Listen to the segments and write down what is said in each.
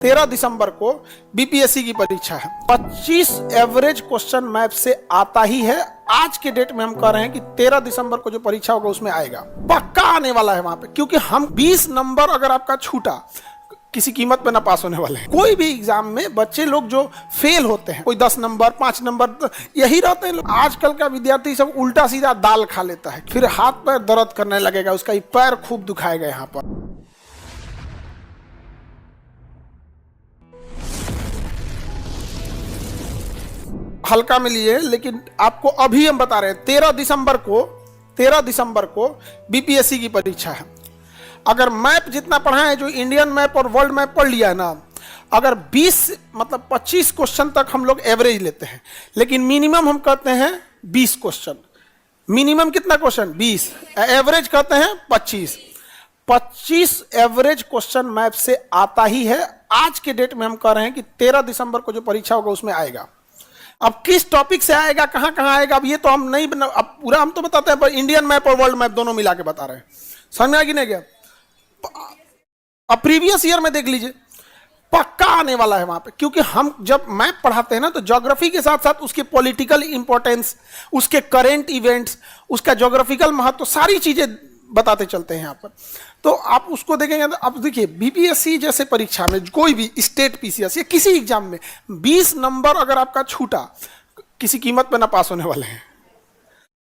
13 दिसंबर को बीपीएससी की परीक्षा है। 25 एवरेज क्वेश्चन मैथ से आता ही है। आज के डेट में हम कह रहे हैं कि 13 दिसंबर को जो परीक्षा होगा उसमें आएगा, पक्का आने वाला है वहां पे, क्योंकि हम 20 नंबर अगर आपका छूटा किसी कीमत पे ना पास होने वाले हैं। कोई भी एग्जाम में बच्चे लोग जो फेल होते हैं, कोई 10 नंबर 5 नंबर यही रहते हैं लोग। आजकल का विद्यार्थी सब उल्टा सीधा दाल खा लेता है, फिर हाथ पैर दर्द करने लगेगा, उसका पैर खूब दुखाएगा। यहाँ पर हल्का में लिए, लेकिन आपको अभी हम बता रहे हैं 13 दिसंबर को बीपीएससी की परीक्षा है। अगर मैप जितना पढ़ा है, जो इंडियन मैप और वर्ल्ड मैप पढ़ लिया है ना, अगर 25 क्वेश्चन तक हम लोग एवरेज लेते हैं, लेकिन मिनिमम हम कहते हैं 20 क्वेश्चन। मिनिमम कितना क्वेश्चन? 20। एवरेज कहते हैं 25 एवरेज क्वेश्चन मैप से आता ही है। आज के डेट में हम कह रहे हैं कि 13 दिसंबर को जो परीक्षा होगा उसमें आएगा। अब किस टॉपिक से आएगा, कहां कहां आएगा, अब ये तो हम नहीं अब पूरा हम तो बताते हैं, पर इंडियन मैप और वर्ल्ड मैप दोनों मिला के बता रहे हैं। समझ में आ कि नहीं गया? अब प्रीवियस ईयर में देख लीजिए, पक्का आने वाला है वहां पे, क्योंकि हम जब मैप पढ़ाते हैं ना, तो ज्योग्राफी के साथ साथ उसके पॉलिटिकल इंपॉर्टेंस, उसके करेंट इवेंट्स, उसका ज्योग्राफिकल महत्व, सारी चीजें बताते चलते हैं यहाँ पर। तो आप उसको देखेंगे तो अब देखिए, बीपीएससी जैसे परीक्षा में, कोई भी स्टेट पीसीएस या किसी एग्जाम में 20 नंबर अगर आपका छूटा किसी कीमत पे ना पास होने वाले हैं।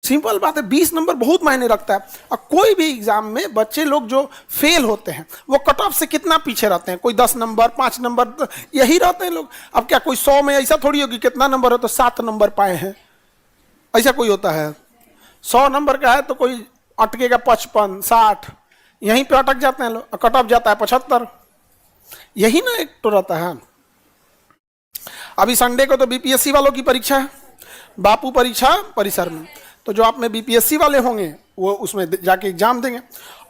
सिंपल बात है, 20 नंबर बहुत मायने रखता है। और कोई भी एग्जाम में बच्चे लोग जो फेल होते हैं, वो कट ऑफ से कितना पीछे रहते हैं? कोई 10 नंबर 5 नंबर यही रहते हैं लोग। अब क्या कोई 100 में ऐसा थोड़ी होगी कितना नंबर है तो 7 नंबर पाए हैं, ऐसा कोई होता है? 100 नंबर का है तो कोई अटकेगा 55 60, यहीं पे अटक जाते हैं लोग। कट ऑफ जाता है 75, यही ना एक तो रहता है। अभी संडे को तो बीपीएससी वालों की परीक्षा है, बापू परीक्षा परिसर में। तो जो आप में बीपीएससी वाले होंगे वो उसमें जाके एग्जाम देंगे,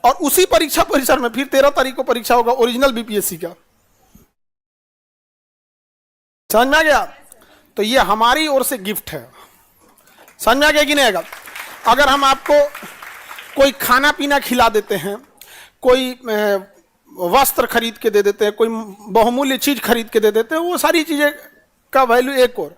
और उसी परीक्षा परिसर में फिर 13 तारीख को परीक्षा होगा ओरिजिनल बीपीएससी का। समझ में आ गया? तो ये हमारी ओर से गिफ्ट है। समझ में आ गया कि नहीं आएगा? अगर हम आपको कोई खाना पीना खिला देते हैं, कोई वस्त्र खरीद के दे देते हैं, कोई बहुमूल्य चीज खरीद के दे देते हैं, वो सारी चीजें का वैल्यू एक और।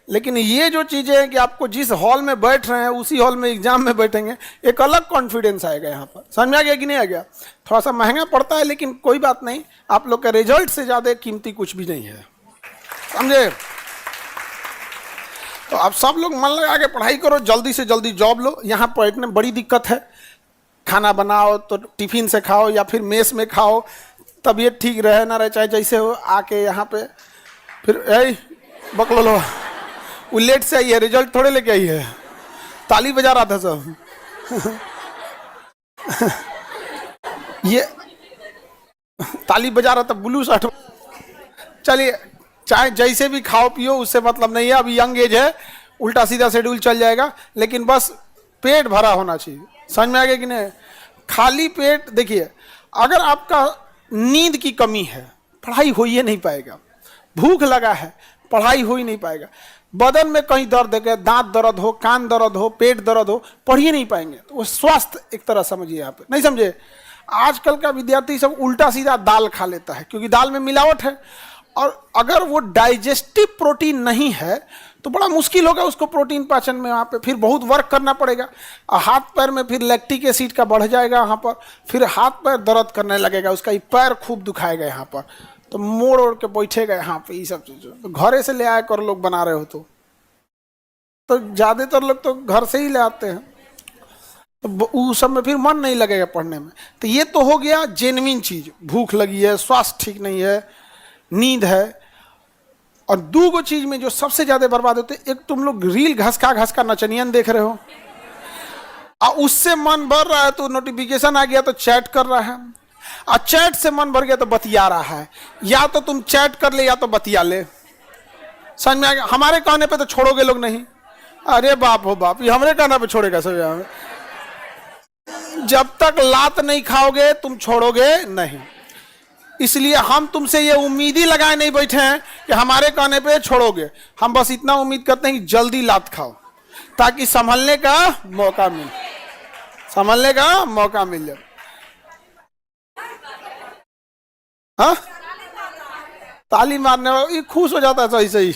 लेकिन ये जो चीजें हैं कि आपको जिस हॉल में बैठ रहे हैं उसी हॉल में एग्जाम में बैठेंगे, एक अलग कॉन्फिडेंस आएगा यहाँ पर। समझ में आ गया कि नहीं आ गया? थोड़ा सा महंगा पड़ता है, लेकिन कोई बात नहीं, आप लोग का रिजल्ट से ज्यादा कीमती कुछ भी नहीं है। समझे? तो आप सब लोग मन लगा के पढ़ाई करो, जल्दी से जल्दी जॉब लो। यहाँ बैठने में बड़ी दिक्कत है, खाना बनाओ तो टिफिन से खाओ या फिर मेस में खाओ, तबीयत ठीक रहे ना रहे, चाहे जैसे हो। आके यहाँ पे फिर बकलो लो, वो लेट से आई है, रिजल्ट थोड़े लेके आई है। ताली बजा रहा था सब ये ताली बजा रहा था ब्लू शर्ट। चलिए, चाहे जैसे भी खाओ पियो, उससे मतलब नहीं है। अभी यंग एज है, उल्टा सीधा शेड्यूल चल जाएगा, लेकिन बस पेट भरा होना चाहिए। समझ में आ गया कि नहीं? खाली पेट, देखिए, अगर आपका नींद की कमी है, पढ़ाई हो ही नहीं पाएगा। भूख लगा है, पढ़ाई हो ही नहीं पाएगा। बदन में कहीं दर्द है, दांत दर्द हो, कान दर्द हो, पेट दर्द हो, पढ़ ही नहीं पाएंगे। तो वो स्वास्थ्य एक तरह समझिए यहाँ पे, नहीं समझे? आजकल का विद्यार्थी सब उल्टा सीधा दाल खा लेता है, क्योंकि दाल में मिलावट है। और अगर वो डाइजेस्टिव प्रोटीन नहीं है तो बड़ा मुश्किल होगा उसको प्रोटीन पाचन में। वहाँ पे फिर बहुत वर्क करना पड़ेगा, हाथ पैर में फिर लैक्टिक एसिड का बढ़ जाएगा वहाँ पर, फिर हाथ पैर दर्द करने लगेगा, उसका पैर खूब दुखाएगा यहाँ पर, तो मोड़ ओढ़ के बैठेगा यहाँ पे। ये सब चीज़ तो घरे से ले आया कर, लोग बना रहे हो तो ज़्यादातर लोग तो घर से ही ले आते हैं, तो उस सब में फिर मन नहीं लगेगा पढ़ने में। तो ये तो हो गया जेन्युइन चीज़, भूख लगी है, स्वास्थ्य ठीक नहीं है, नींद है। और दूगो चीज में जो सबसे ज्यादा बर्बाद होते, एक तुम लोग रील घसका नचनियन देख रहे हो, और उससे मन भर रहा है तो नोटिफिकेशन आ गया तो चैट कर रहा है, और चैट से मन भर गया तो बतिया रहा है। या तो तुम चैट कर ले या तो बतिया ले। समझ में आ गया? हमारे कहने पे तो छोड़ोगे लोग नहीं। अरे बाप हो बाप, ये हमारे कहने पे छोड़ेगा सब। जब तक लात नहीं खाओगे तुम छोड़ोगे नहीं। इसलिए हम तुमसे ये उम्मीद ही लगाए नहीं बैठे हैं कि हमारे कहने पे छोड़ोगे। हम बस इतना उम्मीद करते हैं कि जल्दी लात खाओ, ताकि संभलने का मौका मिल जाए। हाँ, ताली मारने वाला ये खुश हो जाता है सही सही।